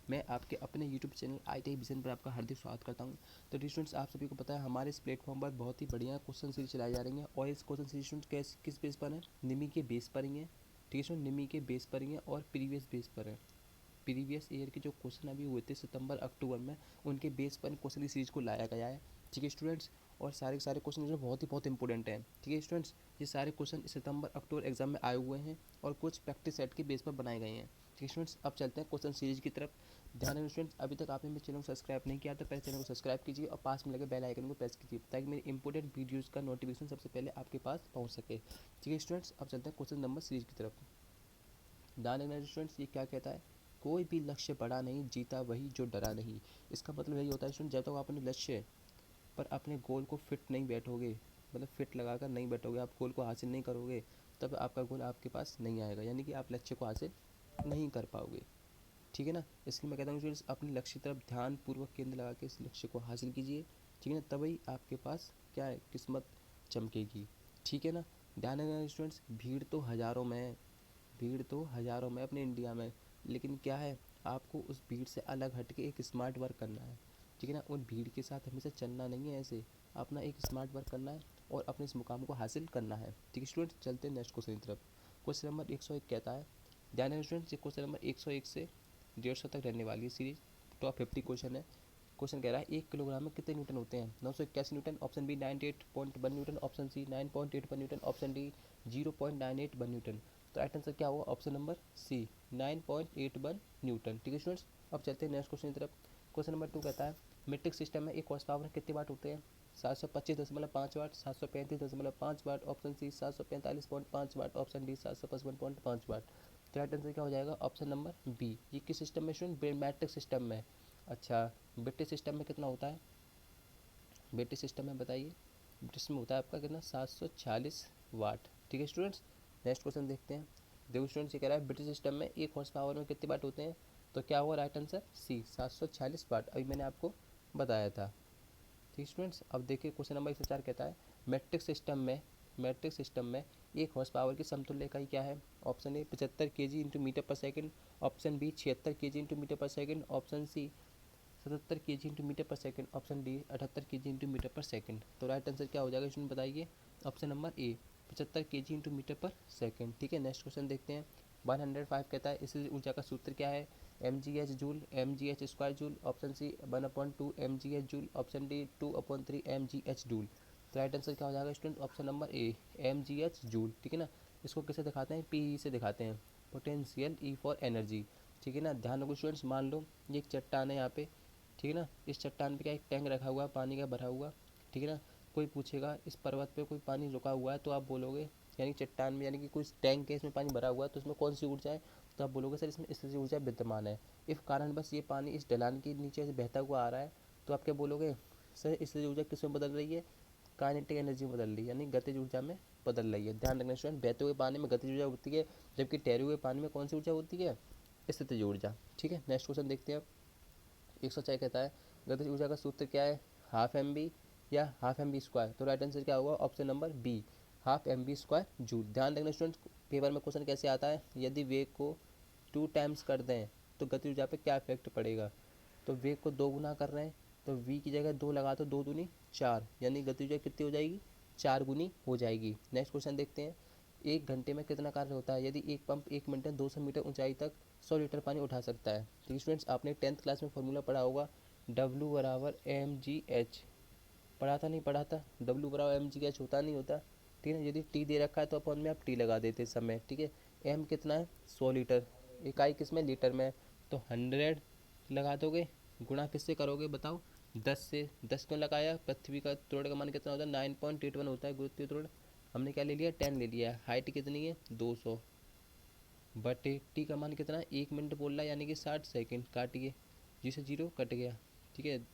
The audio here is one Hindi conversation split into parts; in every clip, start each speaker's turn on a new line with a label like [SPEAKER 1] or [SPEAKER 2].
[SPEAKER 1] मैं आपके अपने यूट्यूब चैनल ITI विजन पर आपका हार्दिक स्वागत करता हूं। तो डी स्टूडेंट्स, आप सभी को पता है हमारे इस प्लेटफॉर्म पर बहुत ही बढ़िया क्वेश्चन सीरीज चलाई जा रही है और इस क्वेश्चन सीरीज स्टूडेंट किस बेस पर है? निमी के बेस पर ही है। ठीक है स्टूडेंट, निमी के बेस पर ही है और प्रीवियस बेस पर है। प्रीवियस ईयर के जो क्वेश्चन अभी हुए थे सितंबर अक्टूबर में, उनके बेस पर क्वेश्चन की सीरीज को लाया गया है। ठीक है स्टूडेंट्स, और सारे के सारे क्वेश्चन जो बहुत इंपॉर्टेंट हैं। ठीक है स्टूडेंट्स, ये सारे क्वेश्चन सितंबर अक्टूबर एग्जाम में आए हुए हैं और कुछ प्रैक्टिस सेट के बेस पर बनाए गए हैं। ठीक है स्टूडेंट्स, अब चलते हैं क्वेश्चन सीरीज की तरफ। ध्यान रखना स्टूडेंट्स, अभी तक आपने मेरे चैनल को सब्सक्राइब नहीं किया तो पहले चैनल को सब्सक्राइब कीजिए और पास में लगे बेल आइकन को प्रेस कीजिए ताकि मेरे इंपॉर्टेंट वीडियोज़ का नोटिफिकेशन सबसे पहले आपके पास पहुंच सके। ठीक है स्टूडेंट्स, अब चलते हैं क्वेश्चन नंबर सीरीज की तरफ। ध्यान रखना स्टूडेंट्स, ये क्या कहता है? कोई भी लक्ष्य बड़ा नहीं, जीता वही जो डरा नहीं। इसका मतलब यही होता है स्टूडेंट, जब तक आप अपने लक्ष्य पर अपने गोल को फिट नहीं बैठोगे, मतलब फिट लगाकर नहीं बैठोगे, आप गोल को हासिल नहीं करोगे, तब आपका गोल आपके पास नहीं आएगा, यानी कि आप लक्ष्य को हासिल नहीं कर पाओगे। ठीक है ना, इसलिए मैं कहता हूँ स्टूडेंट्स, अपने लक्ष्य की तरफ ध्यान पूर्वक केंद्र लगा के इस लक्ष्य को हासिल कीजिए। ठीक है ना, तभी आपके पास क्या है, किस्मत चमकेगी। ठीक है ना, ध्यान रखना स्टूडेंट्स, भीड़ तो हज़ारों में अपने इंडिया में, लेकिन क्या है, आपको उस भीड़ से अलग हट के एक स्मार्ट वर्क करना है। ठीक है ना, उन भीड़ के साथ हमेशा चलना नहीं है, ऐसे अपना एक स्मार्ट वर्क करना है और अपने इस मुकाम को हासिल करना है। ठीक है स्टूडेंट, चलते हैं नेक्स्ट क्वेश्चन की तरफ। क्वेश्चन नंबर 101 कहता है, ध्यान रखना स्टूडेंट, ये क्वेश्चन नंबर 101 से 150 तक रहने वाली है सीरीज। टॉप 50 क्वेश्चन है। क्वेश्चन कह रहा है 1 किलोग्राम में कितने न्यूटन होते हैं? 981 newton, option B 98.1 newton, option C 9.81 newton, option D 0.981 newton. तो राइट आंसर क्या होगा? Option number C 9.81 newton. ठीक है स्टूडेंट्स, अब चलते हैं नेक्स्ट क्वेश्चन की तरफ। क्वेश्चन नंबर 2 कहता है, मीट्रिक सिस्टम में एक हॉर्स पावर में कितने वाट होते हैं? 725.5 watt, 735.5 watt, option C 745.5 watt, option D 755.5 watt. तो राइट आंसर क्या हो जाएगा? Option number B. ये किस सिस्टम में स्टूडेंट? मैट्रिक सिस्टम में। अच्छा, ब्रिटिश सिस्टम में कितना होता है? ब्रिटिश सिस्टम में बताइए। ब्रिटिश में होता है आपका कितना? 746 वाट। ठीक है स्टूडेंट्स, नेक्स्ट क्वेश्चन देखते हैं। देखो स्टूडेंट्स, ये कह रहा है ब्रिटिश सिस्टम में एक हॉर्स पावर में कितने वाट होते हैं? तो क्या होगा राइट आंसर? सी 746 वाट, अभी मैंने आपको बताया था। ठीक स्टूडेंट्स, अब देखिए क्वेश्चन नंबर 104 कहता है, मैट्रिक सिस्टम में एक हॉर्स पावर की समतुल्य इकाई क्या है? Option A 75 kg into metre per second, option B 76 kg into metre per second, option C 77 kg into metre per second, option D 78 kg into metre per second. तो राइट आंसर क्या हो जाएगा स्टूडेंट, बताइए। Option number A 75 kg into metre per second. ठीक है, नेक्स्ट क्वेश्चन देखते हैं। 105 कहता है, इस ऊर्जा का सूत्र क्या है? mgh joule, mgh square joule, option C 1/2 mgh joule, option D 2/3 mgh joule. तो राइट आंसर क्या हो जाएगा student? Option number A mgh joule. ठीक है ना, इसको कैसे दिखाते हैं? पी से दिखाते हैं, पोटेंशियल ई फॉर एनर्जी। ठीक है ना, ध्यान रखो स्टूडेंट्स, मान लो ये एक चट्टान है यहाँ पे। ठीक है ना, इस चट्टान पे क्या एक टैंक रखा हुआ है पानी का भरा हुआ। ठीक है ना, कोई पूछेगा इस पर्वत पे कोई पानी रुका हुआ है, तो आप बोलोगे, यानी चट्टान में, यानी कि कुछ टैंक है इसमें पानी भरा हुआ है, तो इसमें कौन सी ऊर्जा है? तो आप बोलोगे सर इसमें स्थितिज ऊर्जा विद्यमान है। इस कारण बस ये पानी इस ढलान के नीचे से बहता हुआ आ रहा है, तो आप क्या बोलोगे? सर स्थितिज ऊर्जा किस में बदल रही है? काइनेटिक एनर्जी में बदल रही है, यानी गतिज ऊर्जा में बदल रही है। ध्यान रखना स्टूडेंट, बहते हुए पानी में गतिज ऊर्जा होती है, जबकि ठहरे हुए पानी में कौन सी ऊर्जा होती है? स्थितिज ऊर्जा। ठीक है, नेक्स्ट क्वेश्चन देखते हैं। 106 कहता है, गतिज ऊर्जा का सूत्र क्या है? हाफ एम बी या हाफ एम बी स्क्वायर। तो राइट आंसर क्या होगा? Option number B half M B square joule. ध्यान रखना स्टूडेंट, पेपर में क्वेश्चन कैसे आता है, यदि वेग को 2 टाइम्स कर दें तो गति ऊर्जा पे क्या इफेक्ट पड़ेगा? तो वेग को 2 गुना कर रहे हैं, तो वी की जगह 2 लगा, तो 2 दूनी 4, यानी गति ऊर्जा कितनी हो जाएगी? 4 गुनी हो जाएगी। नेक्स्ट क्वेश्चन देखते हैं। 1 घंटे में कितना कार्य होता है यदि एक पंप 1 मिनट में 200 मीटर ऊंचाई तक 100 लीटर पानी उठा सकता है? तो स्टूडेंट्स, आपने 10th क्लास में फॉर्मूला पढ़ा होगा, W बराबर mgh। पढ़ा था नहीं पढ़ा था? W बराबर mgh होता नहीं होता? ठीक है, यदि टी दे रखा है तो अपन में आप टी लगा देते समय। ठीक है, एम कितना है? 100 लीटर, इकाई किस में? लीटर में। तो 100 लगा दोगे, गुणा किससे करोगे बताओ? 10 से। 10 क्यों लगाया? पृथ्वी का त्वरण का मान कितना होता है? 9.81 होता है गुरुत्वीय त्वरण। हमने क्या ले लिया? 10 ले लिया। हाइट कितनी है? 200 बटे टी का मान कितना है? 1 मिनट बोल रहा है, यानी कि 60 सेकेंड। काटिए, जिसे जीरो कट गया। ठीक है,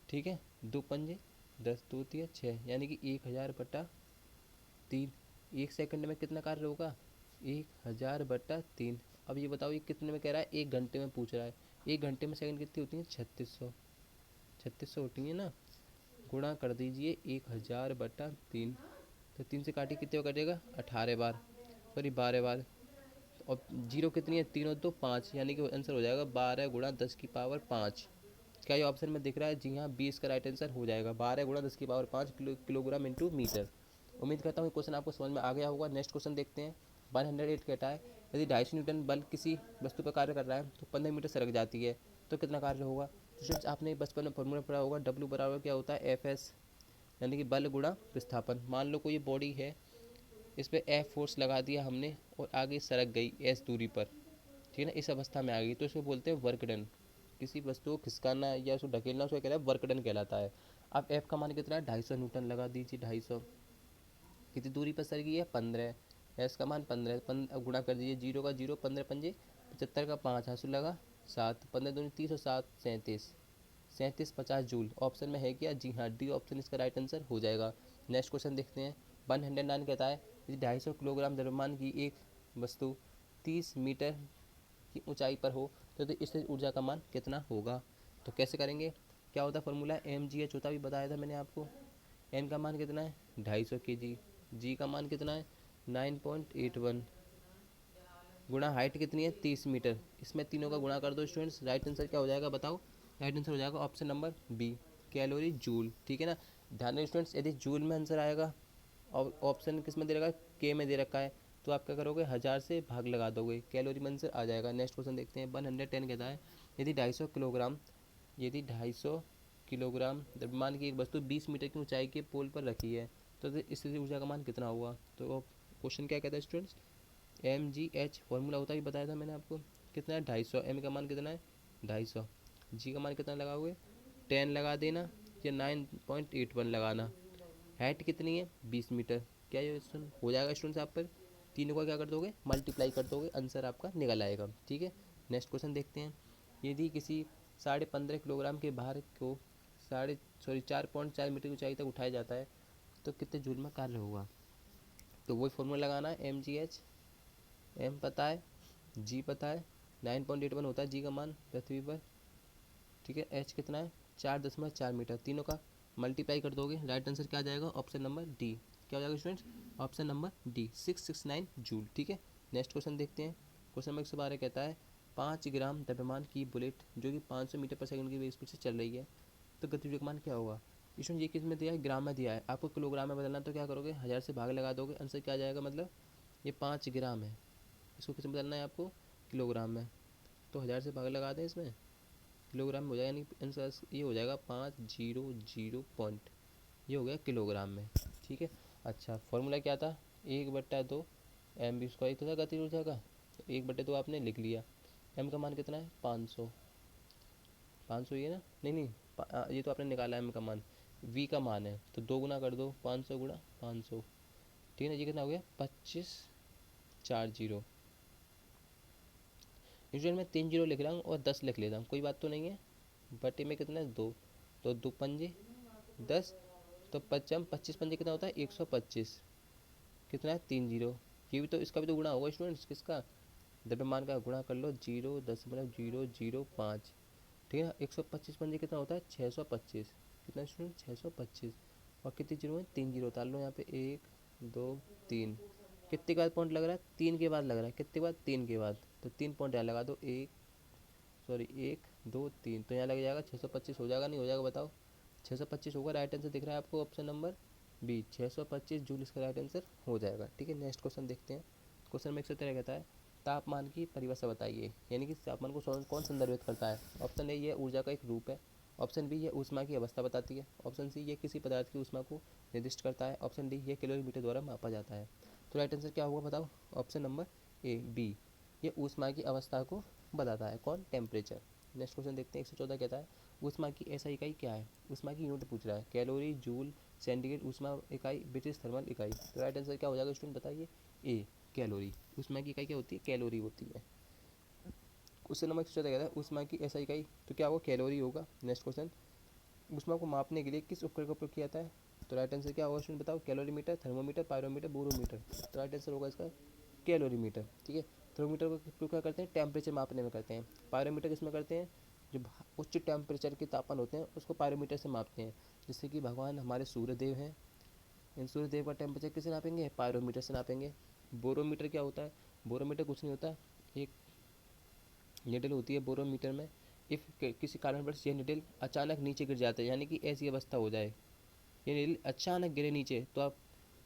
[SPEAKER 1] ठीक है, 2 पंजे 10, 2 तिया 6, यानी कि 1000/3। 1 सेकंड में कितना कार्य होगा? 1000/3। अब ये बताओ, ये कितने में कह रहा है? 1 घंटे में पूछ रहा है। 1 घंटे में सेकंड कितनी होती है? 3600। 3600 होती है ना, गुणा कर दीजिए 1000/3। तो 3 से काटिए, कितने कटेगा? 18 बार, सॉरी 12 बार। और जीरो कितनी है, 3 और 2 5, यानी कि आंसर हो जाएगा 12 गुणा 10 की पावर 5। क्या ये ऑप्शन में दिख रहा है? जी हाँ, 20 का राइट आंसर हो जाएगा 12 गुणा 10 की पावर 5 किलोग्राम इंटू मीटर। उम्मीद करता हूँ क्वेश्चन आपको समझ में आ गया होगा। नेक्स्ट क्वेश्चन देखते हैं। 108 कहता है यदि 250 न्यूटन बल किसी वस्तु पर कार्य कर रहा है तो 15 मीटर सरक जाती है तो कितना कार्य होगा? तो फ्रेंड्स आपने बचपन में फॉर्मूला पढ़ा होगा, डब्ल्यू बराबर क्या होता है, एफ एस, यानी कि बल गुणा विस्थापन। मान लो कोई बॉडी है, इस पर एफ फोर्स लगा दिया हमने और आगे सरक गई एस दूरी पर, ठीक है ना, इस अवस्था में आ गई तो इसको बोलते हैं वर्क डन। किसी वस्तु को खिसकाना या उसको ढकेलना, उसको कहता है वर्क डन कहलाता है। अब एफ का मान कितना है, 250 न्यूटन लगा दीजिए, 250। कितनी दूरी पर सर की है, 15। एस का मान 15, अब गुणा कर दीजिए, जीरो का जीरो, 15 पंजे 75 का 5, हासुल लगा 7, 15 दूनी 30 और 7 37, 37 50 जूल। ऑप्शन में है क्या? जी हाँ, डी ऑप्शन इसका राइट आंसर हो जाएगा। नेक्स्ट क्वेश्चन देखते हैं। 109 कहता है यदि 250 किलोग्राम द्रव्यमान की एक वस्तु 30 मीटर की ऊंचाई पर हो तो स्थिर ऊर्जा का मान कितना होगा? तो कैसे करेंगे? क्या होता है फॉर्मूला, एम जी एच होता, भी बताया था मैंने आपको। एम का मान कितना है, 250 के जी। जी का मान कितना है, 9.81, गुणा हाइट कितनी है, 30 मीटर। इसमें तीनों का गुणा कर दो स्टूडेंट्स, राइट आंसर क्या हो जाएगा बताओ? राइट आंसर हो जाएगा option number B, calorie joule. ठीक है ना, ध्यान दें स्टूडेंट्स, यदि जूल में आंसर आएगा और ऑप्शन किस में दे रखा है, के में दे रखा है, तो आप क्या करोगे, 1000 से भाग लगा दोगे, कैलोरी में आंसर आ जाएगा। नेक्स्ट क्वेश्चन देखते हैं। 110 कहता है यदि 250 किलोग्राम, यदि 250 किलोग्राम द्रव्यमान की एक वस्तु 20 मीटर की ऊंचाई के पोल पर रखी है तो इससे ऊर्जा का मान कितना होगा? तो क्वेश्चन क्या कहता है students, M G H formula होता है, बताया था मैंने आपको। कितना है, 250। एम का मान कितना है, 250। जी का मान कितना लगाओगे, 10 लगा देना या 9.81 लगाना। हाइट कितनी है, 20 मीटर। क्या ये हो जाएगा स्टूडेंट्स? आप पर तीनों का क्या कर दोगे, मल्टीप्लाई कर दोगे, आंसर आपका निकल आएगा। ठीक है, नेक्स्ट क्वेश्चन देखते हैं। यदि किसी 15.5 किलोग्राम के भार को 4.4 मीटर की ऊंचाई तक उठाया जाता है तो कितने जूल में कार्य होगा? तो वही फॉर्मूला लगाना है, एम जी एच। एम पता है, जी पता है, 9.81 होता है जी का मान पृथ्वी पर। ठीक है, एच कितना है, 4.4 मीटर। तीनों का मल्टीप्लाई कर दोगे, राइट आंसर क्या आ जाएगा, ऑप्शन नंबर डी। क्या हो जाएगा students, option number D, 669 joule. ठीक है, नेक्स्ट क्वेश्चन देखते हैं। क्वेश्चन नंबर 112 कहता है 5 ग्राम द्रव्यमान की बुलेट जो कि 500 मीटर पर सेकंड की स्पीड से चल रही है तो गतिवेग का मान क्या होगा? इसमें ये किस में दिया है, ग्राम में दिया है, आपको किलोग्राम में बदलना तो क्या करोगे, 1000 से भाग लगा दोगे, आंसर क्या आ जाएगा, मतलब ये 5 ग्राम है, इसको किस में बदलना है आपको, किलोग्राम में, तो 1000 से भाग लगा दें इसमें, किलोग्राम में हो जाएगा, यानी आंसर ये हो जाएगा 500 पॉइंट, ये हो गया किलोग्राम में। ठीक है, अच्छा फॉर्मूला क्या था, 1/2 एम बी स्क्वायर था गति ऊर्जा का, तो 1/2 आपने लिख लिया। एम का मान कितना है, 500, 500 ये ना, नहीं नहीं, ये तो आपने निकाला एम का मान, वी का मान है तो 2 गुना कर दो, 500 गुणा 500। ठीक है ना, ये कितना हो गया, 2540। यूजुअल में 3 जीरो लिख रहा हूँ और 10 लिख लेता हूँ, कोई बात तो नहीं है। बटे में कितना है, 2, तो 2 पंजे 10, तो 25 पंजे कितना होता है, 125। कितना है, 3 जीरो। ये भी तो, इसका भी तो गुणा होगा स्टूडेंट्स, किसका, द्रव्यमान का गुणा कर लो, 0.005। ठीक है ना, 125 पंजे कितना होता है, 625। कितना स्टूडेंट, 625। और कितनी जीरो है, 3 जीरो उतार लो यहाँ पे, 1 2 3। कितने के बाद पॉइंट लग रहा है, 3 के बाद लग रहा है, कितने के बाद, 3 के बाद, तो 3 पॉइंट यहाँ लगा दो, 1 2 3, तो यहाँ लग जाएगा 625। हो जाएगा नहीं हो जाएगा बताओ, 625 होगा, राइट आंसर दिख रहा है आपको, ऑप्शन नंबर बी, 625 जूल इसका राइट आंसर हो जाएगा। ठीक है, नेक्स्ट क्वेश्चन देखते हैं। क्वेश्चन में 113 कहता है तापमान की परिभाषा बताइए, यानी कि तापमान को कौन संदर्भित करता है? ऑप्शन ए ये ऊर्जा का एक रूप है, ऑप्शन बी ये ऊष्मा की अवस्था बताती है, ऑप्शन सी ये किसी पदार्थ की ऊष्मा को निर्दिष्ट करता है, ऑप्शन डी ये कैलोरीमीटर द्वारा मापा जाता है। तो राइट आंसर क्या होगा बताओ, ऑप्शन नंबर ए बी, ये ऊष्मा की अवस्था को बताता है, कौन, टेम्परेचर। नेक्स्ट क्वेश्चन देखते हैं। 114 कहता है ऊष्मा की ऐसा इकाई क्या है? ऊष्मा की यूनिट पूछ रहा है, कैलोरी, जूल, सेंटीग्रेड, ऊष्मा इकाई, ब्रिटिश थर्मल इकाई। तो राइट आंसर क्या हो जाएगा स्टूडेंट बताइए, ए कैलोरी। ऊष्मा की इकाई क्या होती है, कैलोरी होती है। क्वेश्चन नंबर 114 कहता है ऊष्मा की ऐसा इकाई, तो क्या होगा, कैलोरी होगा। नेक्स्ट क्वेश्चन, ऊष्मा को मापने के लिए किस उपकरण का उपयोग किया जाता है? तो राइट आंसर क्या होगा स्टूडेंट बताओ, कैलोरीमीटर, थर्मोमीटर, पायरोमीटर, बोरोमीटर। तो राइट आंसर होगा इसका कैलोरीमीटर। ठीक है, थर्मोमीटर का उपयोग क्या करते हैं, टेम्परेचर मापने में करते हैं। पायरोमीटर किसमें करते हैं, जो उच्च टेम्परेचर के तापमान होते हैं उसको पायरोमीटर से मापते हैं। जैसे कि भगवान हमारे सूर्यदेव हैं, इन सूर्यदेव का टेम्परेचर किसे नापेंगे, पायरोमीटर से नापेंगे। बोरोमीटर क्या होता है, बोरोमीटर कुछ नहीं होता, एक निडल होती है बोरोमीटर में। इफ़ किसी कारणवश ये निडल अचानक नीचे गिर जाता है, यानी कि ऐसी अवस्था हो जाए, ये निडल अचानक गिरे नीचे, तो आप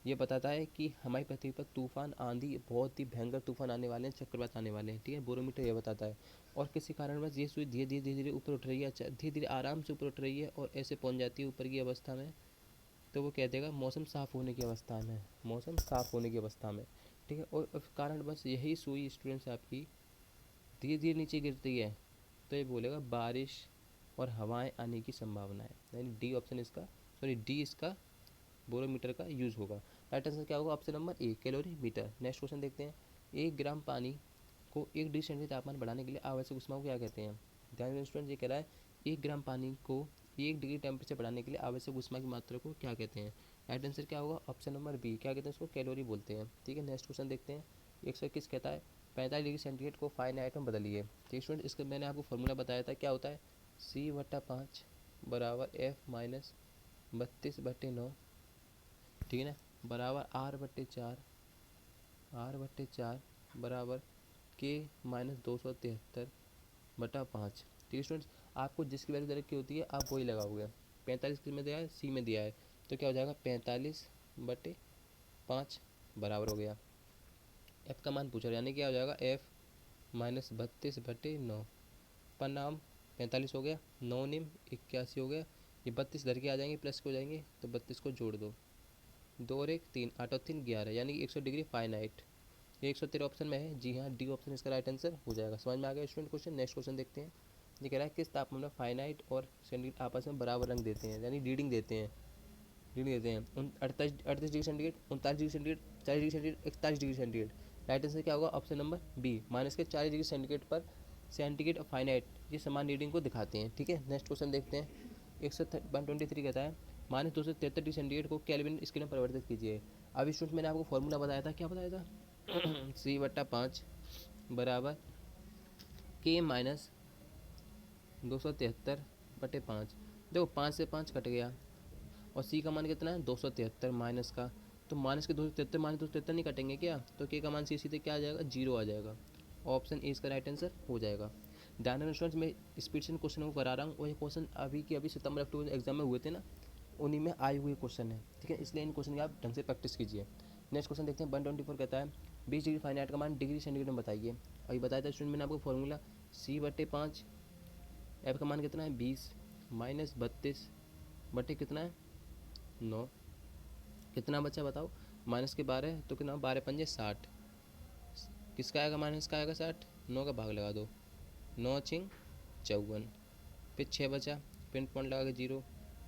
[SPEAKER 1] ये बताता है कि हमारी पृथ्वी पर तूफान, आंधी, बहुत ही भयंकर तूफान आने वाले हैं, चक्रवात आने वाले हैं। ठीक है, बोरोमीटर ये बताता है। और किसी कारणवश ये सुई धीरे धीरे धीरे धीरे ऊपर उठ रही है, धीरे धीरे आराम से ऊपर उठ रही है और ऐसे पहुंच जाती है ऊपर की अवस्था में, तो वो कह देगा मौसम साफ़ होने की अवस्था में, मौसम साफ़ होने की अवस्था में। ठीक है, और इस कारणवश यही सुई स्टूडेंट्स आपकी धीरे धीरे नीचे गिरती है, तो ये बोलेगा बारिश और हवाएं आने की संभावना है, यानी डी ऑप्शन इसका, सॉरी डी इसका बोरोमीटर का यूज़ होगा। राइट आंसर क्या होगा? Option number A, calorie meter. Next question देखते हैं। 1 ग्राम पानी को 1 डिग्री सेंटीग्रेड तापमान बढ़ाने के लिए आवश्यक ऊष्मा को क्या कहते हैं? ध्यान दें स्टूडेंट, ये कह रहा है 1 ग्राम पानी को 1 डिग्री टेम्परेचर बढ़ाने के लिए आवश्यक ऊष्मा की मात्रा को क्या कहते हैं? राइट आंसर क्या होगा? ऑप्शन नंबर बी, क्या कहते हैं उसको? कैलोरी बोलते हैं। ठीक है, नेक्स्ट क्वेश्चन देखते हैं। 121 कहता है 45 डिग्री सेंटीग्रेड को फारेनहाइट में बदलिए। ठीक स्टूडेंट, इसका मैंने आपको फॉर्मूला बताया था, क्या होता है? C/5 बराबर F-32/9, ठीक है ना, बराबर R/4 बराबर K-273/5। ठीक है स्टूडेंट्स, आपको जिसकी वैल्यू डायरेक्ट की होती है आप वही लगाओगे। 45 किस में दिया है? सी में दिया है, तो क्या हो जाएगा? 45/5 बराबर हो गया, एफ का मान पूछा, यानी क्या हो जाएगा? F-32/9, पर नाम 45 हो गया, 9 निम 81 हो गया, ये 32 धर के आ जाएंगे, प्लस के हो जाएंगे, तो 32 को जोड़ दो, 2 और 1 3, 8 और 3 11, यानी कि 100 डिग्री फारेनहाइट। ये 113 ऑप्शन में है, जी हाँ, डी ऑप्शन इसका राइट आंसर हो जाएगा। समझ में आ गया स्टूडेंट क्वेश्चन? नेक्स्ट क्वेश्चन देखते हैं। ये कह रहा है किस तापमान में फारेनहाइट और सेंटीग्रेड आपस में बराबर रंग देते हैं, यानी रीडिंग देते हैं, 38 degree centigrade, 39 degree centigrade, 40 degree centigrade, 41 degree centigrade. Right answer क्या होगा? Option number B, -40 degree centigrade पर सेंटीग्रेड और फारेनहाइट ये समान रीडिंग को दिखाते हैं। ठीक है, नेक्स्ट क्वेश्चन देखते हैं। 123 कहता है -273 डिग्री सेंटीग्रेड को केल्विन स्केल में परिवर्तित कीजिए। अभी स्टूडेंट मैंने आपको फॉर्मूला बताया था, क्या बताया था? C/5 बराबर K-273/5। देखो 5 से 5 कट गया, और सी का मान कितना है? 273 माइनस का, तो माइनस के 273 माइनस 273 नहीं कटेंगे क्या? तो के का मान सीधे क्या आ जाएगा? 0 आ जाएगा। ऑप्शन ए इसका राइट आंसर हो जाएगा। ध्यान रखना स्टूडेंट्स, मैं स्पीड से क्वेश्चन को करा रहा हूँ, और ये क्वेश्चन अभी के अभी सितंबर अक्टूबर एग्जाम में हुए थे ना, उन्हीं में आए हुए क्वेश्चन है। ठीक है, इसलिए इन क्वेश्चन की आप ढंग से प्रैक्टिस कीजिए। नेक्स्ट क्वेश्चन देखते हैं। 124 कहता है 20 डिग्री फारेनहाइट का मान डिग्री सेंटीग्रेड में बताइए। अभी बताया था स्टूडेंट मैंने आपको फॉर्मूला, C/5, एफ का मान कितना है? 20 माइनस 32 बटे कितना है? 9, कितना बचा बताओ? माइनस के 12, तो कितना? 12 पंजे 60, किसका आएगा माइनस का? आएगा 60, 9 का भाग लगा दो, 9 छिंग 54, फिर 6 बचा, फिर पॉइंट लगा के 0,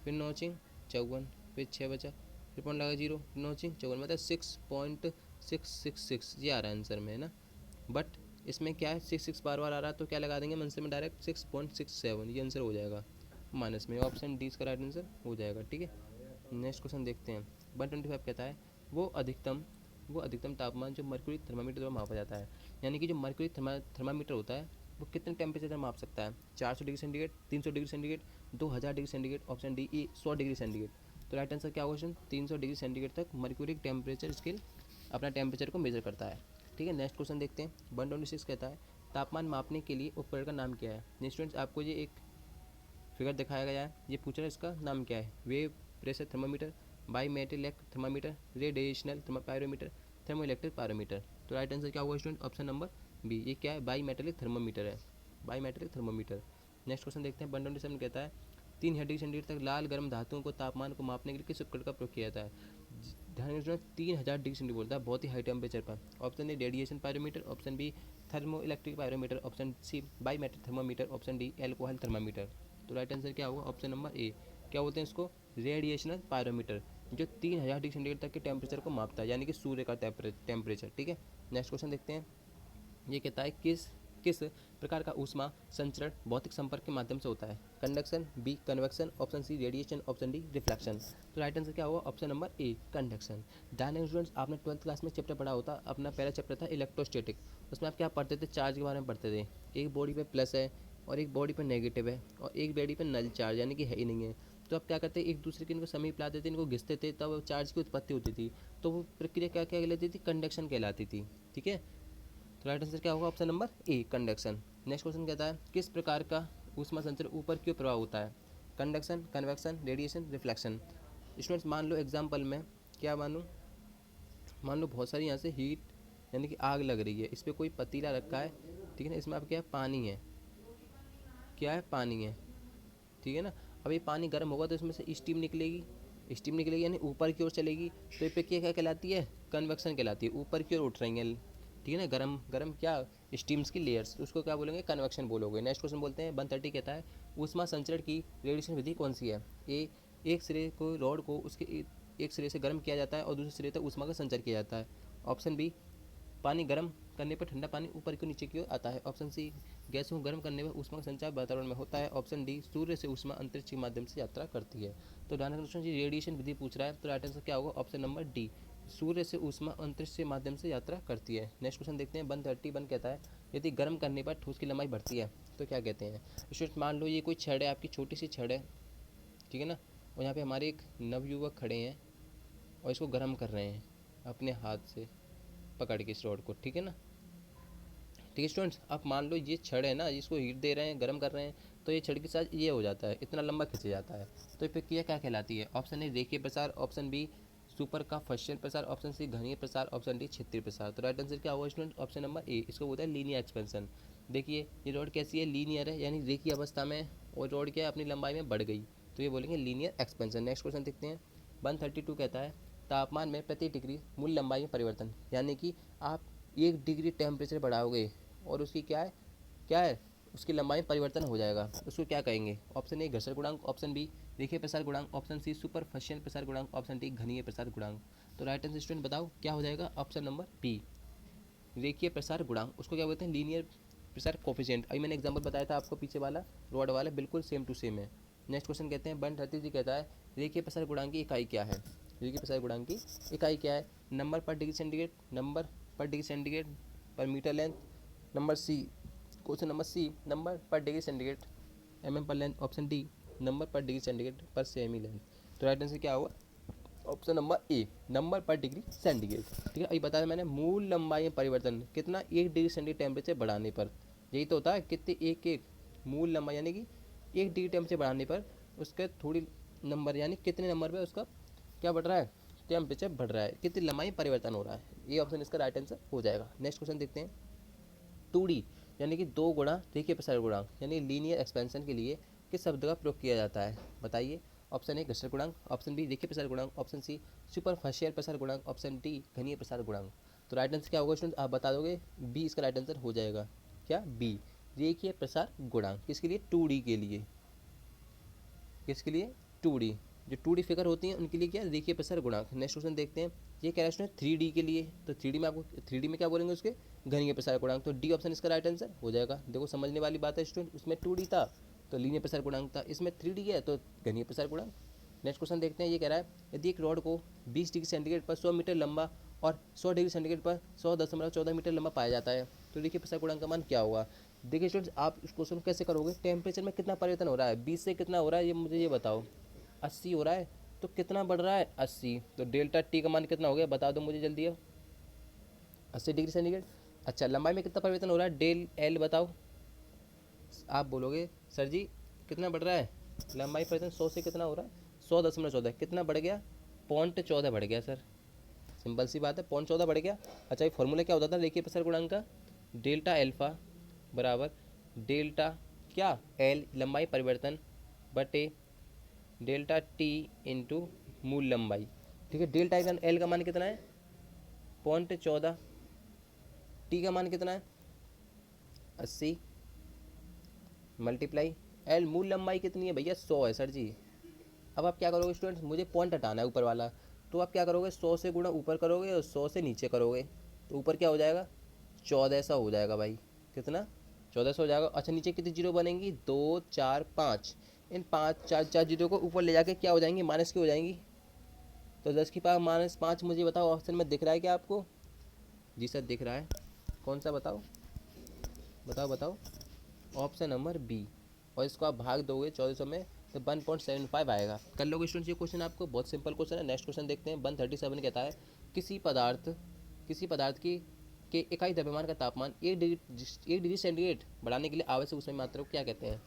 [SPEAKER 1] फिर 9 छिंग 54, फिर 6 बचा, फिर पॉइंट लगा 0, 9 छिंग 54, मतलब 6.666 ये आ रहा है आंसर में, है ना। बट इसमें क्या है, 66 बार बार आ रहा है, तो क्या लगा देंगे आंसर में? डायरेक्ट 6.67, ये आंसर हो जाएगा माइनस में। ऑप्शन डी इसका राइट आंसर हो जाएगा। ठीक है, नेक्स्ट क्वेश्चन देखते हैं। 125 कहता है वो अधिकतम तापमान जो मर्क्यूरी थर्मामीटर द्वारा मापा जाता है, यानी कि जो मर्क्यूरी थर्मामीटर होता है वो कितने टेम्परेचर माप सकता है? 400 degree centigrade, 300 degree centigrade, 2000 degree centigrade, option D E 100 degree centigrade. तो राइट आंसर क्या होगा क्वेश्चन? 300 डिग्री सेंटीग्रेड तक मर्क्यूरी टेम्परेचर स्केल अपना टेम्परेचर को मेजर करता है। ठीक है, नेक्स्ट क्वेश्चन देखते हैं। 126 कहता है तापमान मापने के लिए उपकरण का नाम क्या है? स्टूडेंट्स, आपको ये एक फिगर दिखाया गया है, ये पूछ रहा है इसका नाम क्या है? Wave pressure thermometer, bimetallic thermometer, radiational pyrometer, thermoelectric pyrometer. तो राइट आंसर क्या होगा स्टूडेंट? ऑप्शन नंबर बी, ये क्या है? बाई मेटेलिक थर्मामीटर है, bimetallic thermometer. Next question देखते हैं। 127 कहता है 3 डिग्री सेंटीग्रेड तक लाल गर्म धातुओं को तापमान को मापने के लिए किस उपकरण का प्रयोग किया जाता है? ध्यान रखना 3000 डिग्री सेंटीग्रेड बोलता है, बहुत ही हाई टेम्परेचर पर। Option A radiation pyrometer, option B thermo electric pyrometer, option C bi metric thermometer, option D alcohol thermometer. तो राइट आंसर क्या होगा? ऑप्शन नंबर ए, क्या बोलते हैं इसको? रेडिएशनल पायरोमीटर, जो 3000 डिग्री सेंटीग्रेड तक के टेम्परेचर को मापता है, यानी कि सूर्य का टेम्परेचर। ठीक है, नेक्स्ट क्वेश्चन देखते हैं। ये कहता है किस किस प्रकार का ऊष्मा संचरण भौतिक संपर्क के माध्यम से होता है? Conduction, B convection, option C radiation, option D reflection. तो राइट आंसर क्या होगा? Option number A conduction. ध्यान स्टूडेंट्स, आपने 12th क्लास में चैप्टर पढ़ा होता, अपना पहला चैप्टर था इलेक्ट्रोस्टैटिक। उसमें आप क्या पढ़ते थे? चार्ज के बारे में पढ़ते थे। एक बॉडी पे प्लस है और एक बॉडी पे नेगेटिव है और एक बॉडी पे नल चार्ज, यानी कि है ही नहीं है। तो आप क्या करते? एक दूसरे के इनको समीप लाते थे, इनको घिसते थे, तब चार्ज की उत्पत्ति होती थी। तो वो प्रक्रिया क्या क्या कहलाती थी? कंडक्शन कहलाती थी। ठीक है, तो राइट आंसर क्या होगा option number A conduction. Next question कहता है किस प्रकार का ऊष्मा संचरण ऊपर क्यों प्रभाव होता है? Conduction, convection, radiation, reflection. Students मान लो एग्जाम्पल में क्या मान लो बहुत सारी यहाँ से हीट यानी कि आग लग रही है, इस पर कोई पतीला रखा है, ठीक है ना, इसमें आप क्या है पानी है, क्या है पानी है, ठीक है ना। अब ये पानी गर्म होगा तो इसमें से स्टीम निकलेगी यानी ऊपर की ओर चलेगी, तो ये पे क्या क्या कहलाती है? कन्वेक्शन कहलाती है, ऊपर की ओर उठ रही है, ठीक है ना, गरम गरम क्या स्टीम्स की लेयर्स, उसको क्या बोलेंगे? कन्वेक्शन बोलोगे। नेक्स्ट क्वेश्चन बोलते हैं 130 कहता है ऊष्मा संचरण की रेडिएशन विधि कौन सी है? ए, एक सिरे को रॉड को उसके एक सिरे से गर्म किया जाता है और दूसरे सिरे तक ऊष्मा का संचरण किया जाता है। ऑप्शन बी, पानी गर्म करने पर ठंडा पानी ऊपर की नीचे की ओर आता है। ऑप्शन सी, गैसों को गर्म करने पर ऊष्मा का संचार वातावरण में होता है। ऑप्शन डी, सूर्य से ऊष्मा अंतरिक्ष के माध्यम से यात्रा करती है। तो डायरेक्ट क्वेश्चन जी रेडिएशन विधि पूछ रहा है, तो राइट आंसर क्या होगा? ऑप्शन नंबर डी, सूर्य से ऊष्मा अंतरिक्ष के माध्यम से यात्रा करती है। नेक्स्ट क्वेश्चन देखते हैं 131 कहता है यदि गर्म करने पर ठोस की लंबाई बढ़ती है तो क्या कहते हैं? स्टूडेंट मान लो ये कोई छड़ है, आपकी छोटी सी छड़ है, ठीक है ना, और यहाँ पे हमारे एक नवयुवक खड़े हैं और इसको गर्म कर रहे हैं अपने हाथ से पकड़ के इस रॉड को, ठीक है ना। ठीक है स्टूडेंट्स, आप मान लो ये छड़ है ना, जिसको हीट दे रहे हैं, गर्म कर रहे हैं, तो ये छड़ के साथ ये हो जाता है, इतना लंबा खिंच जाता है, तो ये प्रक्रिया क्या कहलाती है? ऑप्शन ए रेखीय प्रसार, ऑप्शन बी सुपर का फर्शियल प्रसार, ऑप्शन सी घनीय प्रसार, ऑप्शन डी क्षेत्रीय प्रसार। तो राइट आंसर क्या होगा स्टूडेंट? ऑप्शन नंबर ए, इसको बोलते हैं लीनियर एक्सपेंशन। देखिए ये रॉड कैसी है? लीनियर है, यानी रेखीय अवस्था में, और रॉड क्या है अपनी लंबाई में बढ़ गई, तो ये बोलेंगे लीनियर एक्सपेंशन। नेक्स्ट क्वेश्चन देखते हैं 132 कहता है तापमान में प्रति डिग्री मूल लंबाई में परिवर्तन, यानी कि आप 1 डिग्री टेम्परेचर बढ़ाओगे और उसकी क्या है उसकी लंबाई में परिवर्तन हो जाएगा, उसको क्या कहेंगे? ऑप्शन ए घर्षण गुणांक, ऑप्शन बी रेखीय प्रसार गुणांक, ऑप्शन सी सुपरफिशियल प्रसार गुणांक, ऑप्शन डी घनीय प्रसार गुणांक। तो राइट आंसर स्टूडेंट बताओ क्या हो जाएगा? ऑप्शन नंबर बी, रेखीय प्रसार गुणांक, उसको क्या बोलते हैं? लीनियर प्रसार कोफिशिएंट। अभी मैंने एग्जांपल बताया था आपको, पीछे वाला रॉड वाला बिल्कुल सेम टू सेम है। नेक्स्ट क्वेश्चन कहते हैं 133 कहता है रेखीय प्रसार गुणांक की इकाई क्या है? रेखीय प्रसार गुणांक की इकाई क्या है? Number per degree centigrade, number per degree centigrade per metre length, number C, question number C number per degree centigrade mm per length, option D number per degree centigrade per semi length. तो राइट आंसर क्या होगा? Option number A number per degree centigrade. ठीक है, अभी बताया मैंने मूल लंबाई में परिवर्तन कितना? 1 डिग्री सेंटीग्रेड टेम्परेचर बढ़ाने पर, यही तो होता है कितने एक मूल लंबाई, यानी कि 1 डिग्री टेम्परेचर बढ़ाने पर उसके थोड़ी नंबर यानी कितने नंबर पे उसका क्या बढ़ रहा है? टेम्परेचर बढ़ रहा है, कितनी लंबाई में परिवर्तन हो रहा है। ये ऑप्शन इसका राइट आंसर हो जाएगा। नेक्स्ट क्वेश्चन देखते हैं 2D यानी कि 2 गुणा रेखीय प्रसार गुणांक यानी लीनियर एक्सपेंशन के लिए किस शब्द का प्रयोग किया जाता है? बताइए। ऑप्शन ए घर्षण गुणांक, ऑप्शन बी रेखीय प्रसार गुणांक, ऑप्शन सी सुपरफिशियल प्रसार गुणांक, ऑप्शन डी घनीय प्रसार गुणांक। तो राइट आंसर क्या होगा स्टूडेंट? आप बता दोगे? बी इसका राइट आंसर हो जाएगा। क्या? बी, रेखीय प्रसार गुणांक। किसके लिए? 2D के लिए। किसके लिए? 2D, जो 2D फिगर होती हैं उनके लिए क्या? रेखीय प्रसार गुणांक। नेक्स्ट क्वेश्चन देखते हैं, ये कह रहा है 3D के लिए, तो 3D में आपको 3D में क्या बोलेंगे उसके? घनीय प्रसार गुणांक। तो डी ऑप्शन इसका राइट आंसर हो जाएगा। देखो समझने वाली बात है स्टूडेंट, उसमें 2D था तो लीनियर प्रसार गुणांक था, इसमें 3D है तो घनीय प्रसार गुणांक। नेक्स्ट क्वेश्चन देखते हैं, ये कह रहा है यदि एक रॉड को 20 डिग्री सेंटीग्रेड पर 100 मीटर लंबा और 100 डिग्री सेंटीग्रेड पर 100.14 मीटर लंबा पाया जाता है तो रेखीय प्रसार गुणांक का मान क्या होगा? देखिए स्टूडेंट्स, आप इस क्वेश्चन कैसे करोगे? टेम्परेचर में कितना परिवर्तन हो रहा है? 20 से कितना हो रहा है, ये मुझे ये बताओ। 80 हो रहा है, तो कितना बढ़ रहा है? 80, तो डेल्टा टी का मान कितना हो गया? बता दो मुझे जल्दी अब। 80 डिग्री सेंटीग्रेड। अच्छा, लंबाई में कितना परिवर्तन हो रहा है? डेल एल बताओ। आप बोलोगे सर जी कितना बढ़ रहा है लंबाई परिवर्तन? 100 से कितना हो रहा है? 100.14, कितना बढ़ गया? 0.14 बढ़ गया सर, सिंपल सी बात है, 0.14 बढ़ गया। अच्छा, ये फॉर्मूला क्या होता था रेखीय प्रसार गुणांक का? डेल्टा एल्फा बराबर डेल्टा क्या? एल लंबाई परिवर्तन बटे डेल्टा टी इंटू मूल लंबाई। ठीक है, डेल्टा एल का मान कितना है? 0.14। टी का मान कितना है? 80 मल्टीप्लाई एल, मूल लंबाई कितनी है भैया? 100 है सर जी। अब आप क्या करोगे स्टूडेंट्स? मुझे पॉइंट हटाना है ऊपर वाला, तो आप क्या करोगे? 100 से गुणा ऊपर करोगे और 100 से नीचे करोगे, तो ऊपर क्या हो जाएगा? 1400 हो जाएगा भाई। कितना? 1400 हो जाएगा। अच्छा, नीचे कितनी जीरो बनेंगी? 2 4 5, इन 5 4 जीरो को ऊपर ले जाके क्या हो जाएंगी? माइनस की हो जाएंगी। तो 10 की पावर -5, मुझे बताओ ऑप्शन में दिख रहा है क्या आपको? जी सर दिख रहा है। कौन सा बताओ बताओ बताओ? Option number B. और इसको आप भाग दोगे 1400 में तो 1.75 आएगा। कर लोगे स्टूडेंट्स ये क्वेश्चन आपको? बहुत सिंपल क्वेश्चन है। नेक्स्ट क्वेश्चन देखते हैं 137 कहता है किसी पदार्थ की के इकाई द्रव्यमान का तापमान 1 डिग्री सेंटीग्रेड बढ़ाने के लिए आवश्यक ऊष्मा की मात्रा को क्या कहते हैं?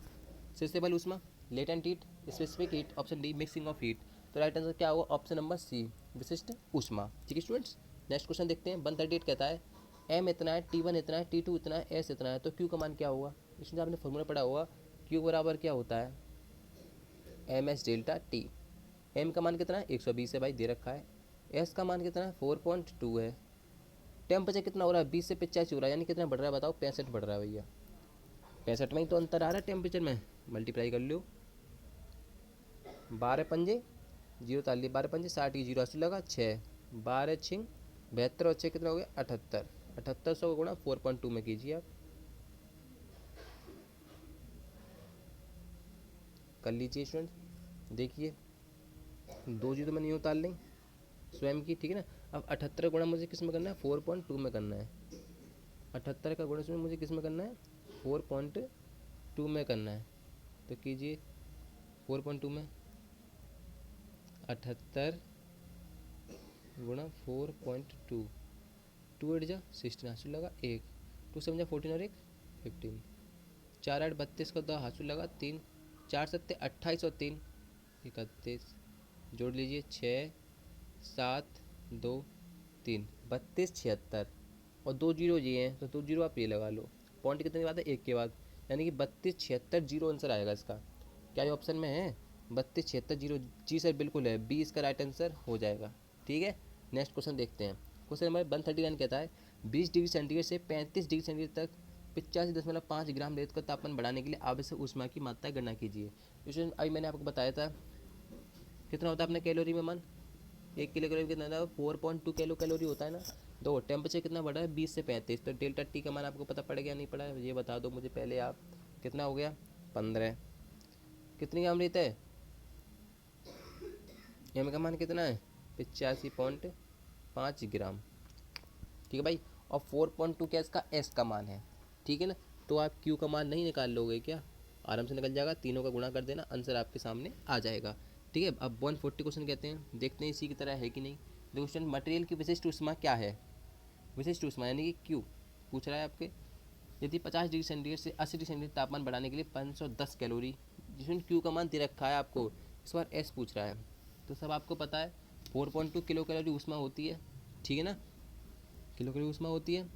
[SPEAKER 1] सेंसेबल ऊष्मा, latent heat, specific heat, option D mixing of heat. तो राइट आंसर क्या होगा? ऑप्शन नंबर सी, विशिष्ट ऊष्मा। ठीक है स्टूडेंट्स, नेक्स्ट क्वेश्चन देखते हैं। 138 कहता है एम इतना है, टी वन इतना है, टी टू इतना है, एस इतना है, तो क्यू का मान क्या होगा? इसमें आपने फॉर्मूला पढ़ा होगा, क्यू बराबर क्या होता है? M S delta T. M का मान कितना है? 120 है भाई, दे रखा है। एस का मान कितना है? 4.2 है। टेम्परेचर कितना हो रहा है? 20 से 85 हो रहा है, यानी कितना बढ़ रहा है बताओ? 65 बढ़ रहा है भैया। 65 में ही तो अंतर आ रहा है टेम्परेचर में, मल्टीप्लाई कर लो। 12 पंजे 0 12 पंजे 60 की 0 80 लगा 6, 12 छिंग 72 और 6 कितना हो गया? 78। 7800 गुणा 4.2 में कीजिए आप, कर लीजिए स्टूडेंट। देखिए 2 जीरो में नहीं उतार लें स्वयं की, ठीक है ना। अब 78 गुणा मुझे किस में करना है? 4.2 में करना है। 78 का गुणा इसमें मुझे किस में करना है? 4.2 में करना है। तो कीजिए 4.2 में 78 गुणा 4.2, 2 8 जा 16 हासिल लगा 1, 2 7 जा 14 और 1 15, 4 8 32 का 2 हासिल लगा 3, 4 7 28 और 3 31, जोड़ लीजिए 6 7 2 3 32 76 और 2 जीरो जी हैं तो 2 जीरो आप ये लगा लो। पॉइंट कितने के बाद है? 1 के बाद, यानी कि 32 76 जीरो आंसर आएगा इसका। क्या ये ऑप्शन में है? 32 76 जीरो, जी सर बिल्कुल है, बी इसका राइट आंसर हो जाएगा। ठीक है, नेक्स्ट क्वेश्चन देखते हैं। क्वेश्चन नंबर 139 कहता है 20 डिग्री सेंटीग्रेड से 35 डिग्री सेंटीग्रेड तक 85.5 ग्राम रेत का तापमान बढ़ाने के लिए आवश्यक ऊष्मा की मात्रा गणना कीजिए। क्वेश्चन अभी मैंने आपको बताया था कितना होता है अपने कैलोरी में मान, 1 किलो कितना होता है? 4.2 किलो कैलोरी होता है ना। दो टेम्परेचर कितना बढ़ा है? 20 से 35, तो डेल्टा टी का मान आपको पता पड़ गया नहीं पड़ा है? ये बता दो मुझे पहले आप, कितना हो गया? 15। कितनी ग्राम रेत है? एम का मान कितना है? 85.5 ग्राम। ठीक है भाई, और 4.2 क्या इसका एस का मान है, ठीक है ना। तो आप क्यू का मान नहीं निकाल लोगे क्या? आराम से निकल जाएगा, तीनों का गुणा कर देना, आंसर आपके सामने आ जाएगा। ठीक है, अब 140 क्वेश्चन कहते हैं, देखते हैं इसी की तरह है कि नहीं। देखो क्वेश्चन, मटेरियल की विशिष्ट ऊष्मा क्या है? विशिष्ट ऊष्मा यानी कि क्यू पूछ रहा है आपके। यदि 50 डिग्री सेंटीग्रेड से 80 डिग्री सेंटीग्रेड तापमान बढ़ाने के लिए 510 कैलोरी, जिसमें क्यू का मान दे रखा है आपको, इस बार एस पूछ रहा है। तो सब आपको पता है 4.2 किलो कैलोरी ऊष्मा होती है, ठीक है ना, किलो कैलोरी ऊष्मा होती है।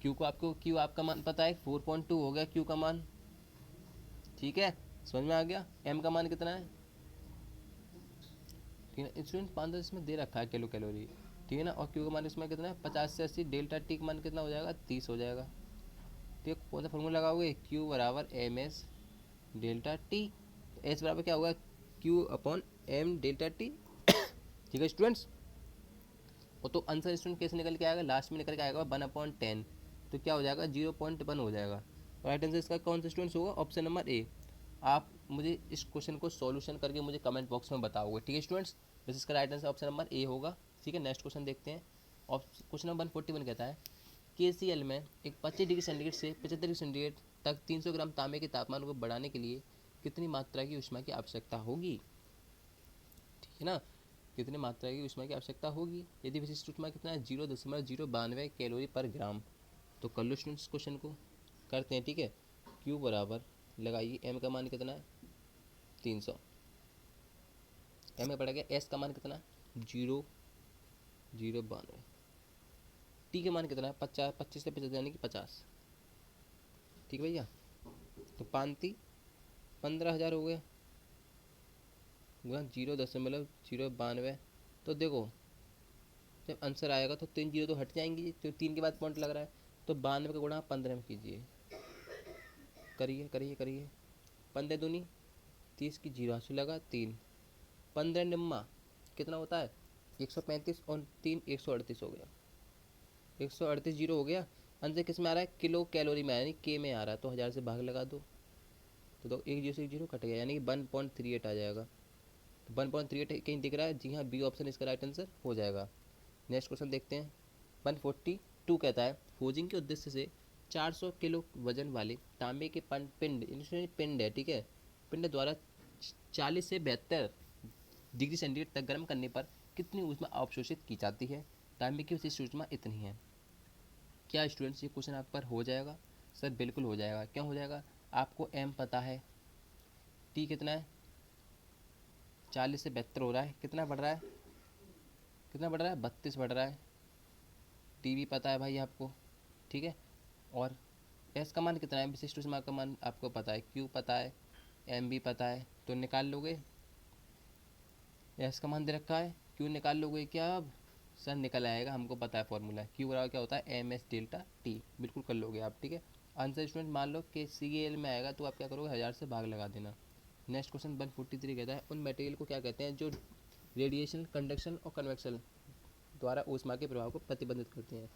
[SPEAKER 1] क्यू को आपको, क्यू आपका मान पता है 4.2 हो गया क्यू का मान, ठीक है, समझ में आ गया। एम का मान कितना है? ठीक है, स्टूडेंट 5 इसमें दे रखा है किलो कैलोरी, ठीक है ना, और क्यू का मान इसमें कितना है? 50 से 80, डेल्टा टी का मान कितना हो जाएगा? 30 हो जाएगा। ठीक है, कौन सा फॉर्मूला लगाओगे? क्यू बराबर M S delta T, S बराबर क्या होगा? Q upon M delta T. ठीक है स्टूडेंट्स, और तो आंसर स्टूडेंट कैसे निकल के आएगा? लास्ट में निकल के आएगा 1/10, तो क्या हो जाएगा? 0.1 हो जाएगा। राइट आंसर इसका कौन सा स्टूडेंट्स होगा? ऑप्शन नंबर ए। आप मुझे इस क्वेश्चन को सॉल्यूशन करके मुझे कमेंट बॉक्स में बताओगे, ठीक है स्टूडेंट्स। वैसे इसका राइट आंसर ऑप्शन नंबर ए होगा। ठीक है, नेक्स्ट क्वेश्चन देखते हैं। क्वेश्चन नंबर 141 कहता है KCl में एक 25 डिग्री सेंटीग्रेड से 75 डिग्री सेंटीग्रेड तक 300 ग्राम तांबे के तापमान को बढ़ाने के लिए कितनी मात्रा की ऊष्मा की आवश्यकता होगी? ठीक है ना, कितनी मात्रा की ऊष्मा की आवश्यकता होगी? यदि विशिष्ट ऊष्मा कितना है? 0.092 कैलोरी पर ग्राम। तो कर लो स्टूडेंट्स, क्वेश्चन को करते हैं, ठीक है। क्यू बराबर लगाइए, एम का मान कितना है? 300, एम में पड़ा गया। एस का मान कितना है? 0.092। टी का मान कितना है? 50, 25 से 50 यानी कि 50। ठीक है भैया, तो 15,000 हो गया गुणा 0.092। तो देखो जब आंसर आएगा तो 3 जीरो तो हट जाएंगी, तो 3 के बाद पॉइंट लग रहा है, तो 92 का गुणा 15 में कीजिए, करिए करिए करिए। 15 दूनी 30 की 0 हासिल लगा 3, 15 निम्मा कितना होता है? 135 और 3 138 हो गया, 138 जीरो हो गया। आंसर किस में आ रहा है? किलो कैलोरी में, यानी के में आ रहा है, तो 1000 से भाग लगा दो, तो एक जीरो से एक जीरो कट गया, यानी कि 1.38 आ जाएगा। तो 1.38 कहीं दिख रहा है? जी हाँ, बी ऑप्शन इसका राइट आंसर हो जाएगा। नेक्स्ट क्वेश्चन देखते हैं। 142 कहता है खोजिंग के उद्देश्य से 400 किलो वजन वाले तांबे के पिंड, पिंड है, ठीक है, पिंड द्वारा 40 से 72 डिग्री सेंटीग्रेड तक गर्म करने पर कितनी ऊष्मा अवशोषित की जाती है? तांबे की विशिष्ट ऊष्मा इतनी है। क्या स्टूडेंट्स ये क्वेश्चन आप पर हो जाएगा? सर बिल्कुल हो जाएगा। क्यों हो जाएगा? आपको एम पता है, टी कितना है, 40 से 72 हो रहा है, कितना बढ़ रहा है, कितना बढ़ रहा है, 32 बढ़ रहा है। टी भी पता है भाई आपको, ठीक है। और एस का मान कितना है, विशिष्ट ऊष्मा का मान आपको पता है, क्यू पता है, एम भी पता है, तो निकाल लोगे। एस का मान दे रखा है, क्यू निकाल लोगे क्या अब? सर निकल आएगा, हमको पता है फॉर्मूला, क्यू बराबर क्या होता है, एम एस डेल्टा टी, बिल्कुल कर लोगे आप, ठीक है। आंसर स्टूडेंट मान लो कि सी एल में आएगा तो आप क्या करोगे, 1000 से भाग लगा देना। नेक्स्ट क्वेश्चन 143 कहता है उन मटेरियल को क्या कहते हैं जो रेडिएशन, कंडक्शन और कन्वेक्शन द्वारा ऊष्मा के प्रभाव को प्रतिबंधित करते हैं।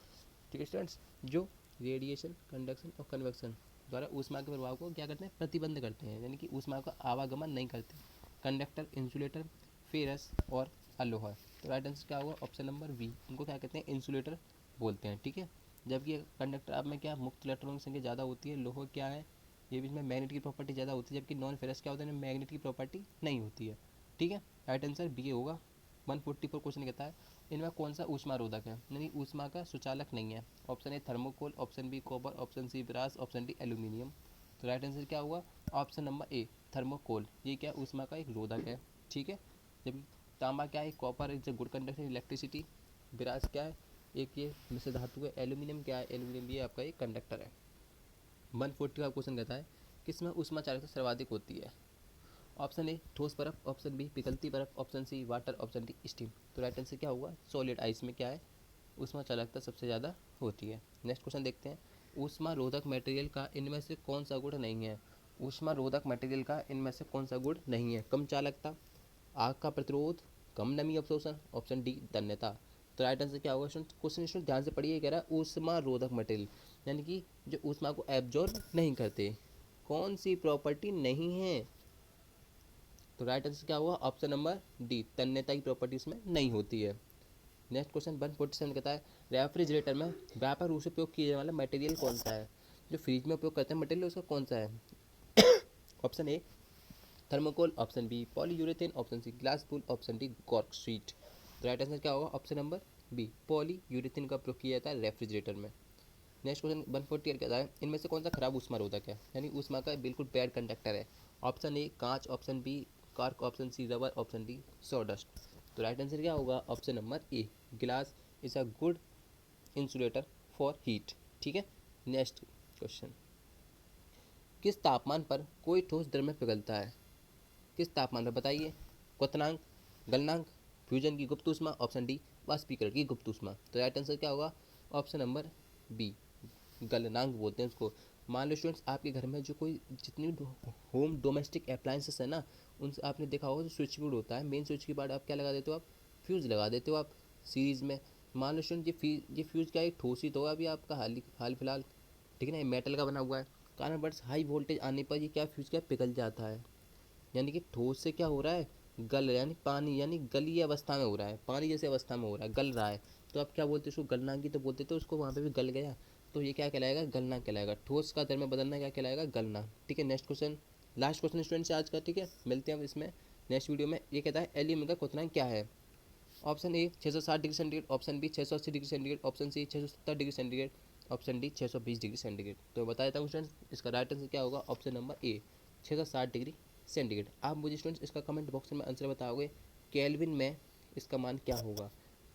[SPEAKER 1] ठीक है स्टूडेंट्स, जो रेडिएशन, कंडक्शन और कन्वेक्शन द्वारा ऊष्मा के प्रभाव को क्या करते हैं, प्रतिबंध करते हैं, यानी कि ऊष्मा का आवागमन नहीं करते। कंडक्टर, इंसुलेटर, फेरस और अलोहा। तो राइट आंसर क्या होगा, ऑप्शन नंबर बी, उनको क्या कहते हैं, इंसुलेटर बोलते हैं, ठीक है। जबकि कंडक्टर आप में क्या मुक्त इलेक्ट्रॉनों की संख्या ज़्यादा होती है, लोहा क्या है, ये भी इसमें मैग्नेट की प्रॉपर्टी ज़्यादा होती है, जबकि नॉन फेरस क्या होता है, मैग्नेट की प्रॉपर्टी नहीं होती है, ठीक है। राइट आंसर बी होगा। 144 क्वेश्चन कहता है इनमें कौन सा ऊष्मा रोधक है, यानी ऊष्मा का सुचालक नहीं है। Option A thermocol, option B copper, option C brass, option D aluminium. तो राइट आंसर क्या हुआ, ऑप्शन नंबर ए थर्मोकोल, ये क्या ऊष्मा का एक रोधक है, ठीक है। जबकि तांबा क्या है, copper is a good conductor electricity. Brass क्या है, एक ये मिश्र धातु है। एल्यूमिनियम क्या है, एल्यूमिनियम भी आपका एक कंडक्टर है। 140 का क्वेश्चन कहता है किसमें ऊष्मा चालकता सर्वाधिक होती है। ऑप्शन ए ठोस बर्फ, ऑप्शन बी पिघलती बर्फ, option C water, option D steam. तो राइट आंसर क्या होगा, सॉलिड आइस में क्या है, ऊष्मा चालकता सबसे ज़्यादा होती है। नेक्स्ट क्वेश्चन देखते हैं, ऊष्मा रोधक मटेरियल का इनमें से कौन सा गुण नहीं है। ऊष्मा रोधक मटेरियल का इनमें से कौन सा गुण नहीं है, कम चालकता, आग का प्रतिरोध, कम नमी अवशोषण, ऑप्शन डी तन्यता। तो राइट आंसर क्या होगा, क्वेश्चन ध्यान से पढ़िए, कह रहा है ऊष्मा रोधक मटेरियल, यानी कि जो ऊष्मा को एब्जॉर्ब नहीं करते, कौन सी प्रॉपर्टी नहीं है। तो राइट आंसर क्या होगा, ऑप्शन नंबर डी तन्यता की प्रॉपर्टी इसमें नहीं होती है। नेक्स्ट क्वेश्चन 147 कहता है रेफ्रिजरेटर में व्यापक रूप से उपयोग किए जाने वाला मटेरियल कौन सा है। जो फ्रिज में उपयोग करते हैं मटेरियल उसका कौन सा है। Option A thermocol, option B polyurethane, option C glass wool, option D cork sheet. तो राइट आंसर क्या होगा, ऑप्शन नंबर बी पॉलीयूरेथेन का उपयोग किया जाता है रेफ्रिजरेटर में। नेक्स्ट क्वेश्चन 148 कहता है इनमें से कौन सा खराब ऊष्मा रोधक है, यानी ऊष्मा का बिल्कुल बैड कंडक्टर है। ऑप्शन ए कांच, option B cork, option C rubber, option D sawdust. तो राइट आंसर क्या होगा, option number A glass is a good insulator for heat, ठीक है। नेक्स्ट क्वेश्चन, किस तापमान पर कोई ठोस द्रव में पिघलता है, किस तापमान पर बताइए। क्वथनांक, गलनांक, फ्यूजन की गुप्त ऊष्मा, ऑप्शन डी वाष्पीकरण की गुप्त ऊष्मा। तो राइट आंसर क्या होगा, ऑप्शन नंबर बी गलनांक बोलते हैं उसको। मान लो स्टूडेंट्स आपके घर में जो कोई जितनी होम डोमेस्टिक अप्लायंसेस है ना, उनसे आपने देखा होगा जो स्विच बोर्ड होता है, मेन स्विच के बाद आप क्या लगा देते हो, आप फ्यूज़ लगा देते हो आप सीरीज़ में। मान लो स्टूडेंट ये फ्यूज़ क्या एक ठोस ही तो होगा अभी आपका हाल फिलहाल, ठीक है ना, ये मेटल का बना हुआ है। कारण बट हाई वोल्टेज आने पर ये क्या फ्यूज़ क्या पिघल जाता है, यानी कि ठोस से क्या हो रहा है, गल, यानी पानी, यानी गली अवस्था में हो रहा है, पानी जैसे अवस्था में हो रहा है, गल रहा है। तो आप क्या बोलते हैं उसको, गलनांक ही तो बोलते थे उसको, वहाँ पे भी गल गया, तो ये क्या कहलाएगा, गलनांक कहलाएगा। ठोस का दर में बदलना क्या कहलाएगा, गलनांक, ठीक है। Next question, last question student से आज का, ठीक है, मिलते हैं हम इसमें नेक्स्ट वीडियो में। ये कहता है एल्यूमिनियम का क्वथनांक क्या है। Option A 660 degree centigrade, option B 680 degree centigrade, option C 670 degree centigrade, option D 620 degree centigrade. तो बता देता हूँ स्टूडेंट्स, इसका राइट आंसर क्या होगा, ऑप्शन नंबर ए 660 डिग्री सेंटीग्रेड। आप मुझे स्टूडेंट्स इसका कमेंट बॉक्स में आंसर बताओगे, केल्विन में इसका मान क्या होगा,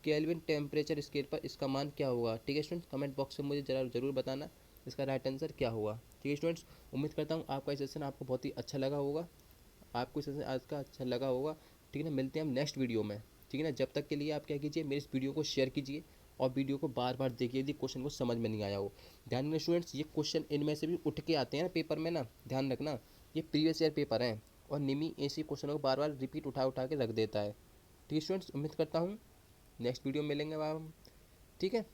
[SPEAKER 1] केल्विन टेम्परेचर स्केल पर इसका मान क्या होगा, ठीक है स्टूडेंट्स। कमेंट बॉक्स में मुझे जरूर बताना इसका राइट आंसर क्या होगा, ठीक है स्टूडेंट्स। उम्मीद करता हूँ आपका सेशन आपको बहुत ही अच्छा लगा होगा, आपको सेशन आज का अच्छा लगा होगा, ठीक है ना। मिलते हैं हम नेक्स्ट वीडियो में, ठीक है ना। जब तक के लिए आप क्या कीजिए, मेरे इस वीडियो को शेयर कीजिए और वीडियो को बार बार देखिए यदि क्वेश्चन को समझ में नहीं आया हो। ध्यान रखना स्टूडेंट्स, ये क्वेश्चन इनमें से भी उठ के आते हैं ना पेपर में ना, ध्यान रखना, ये प्रीवियस ईयर पेपर हैं और निमी ऐसी क्वेश्चनों को बार बार रिपीट उठा के रख देता है, ठीक है स्टूडेंट्स। उम्मीद करता हूँ नेक्स्ट वीडियो में मिलेंगे अब हम, ठीक है।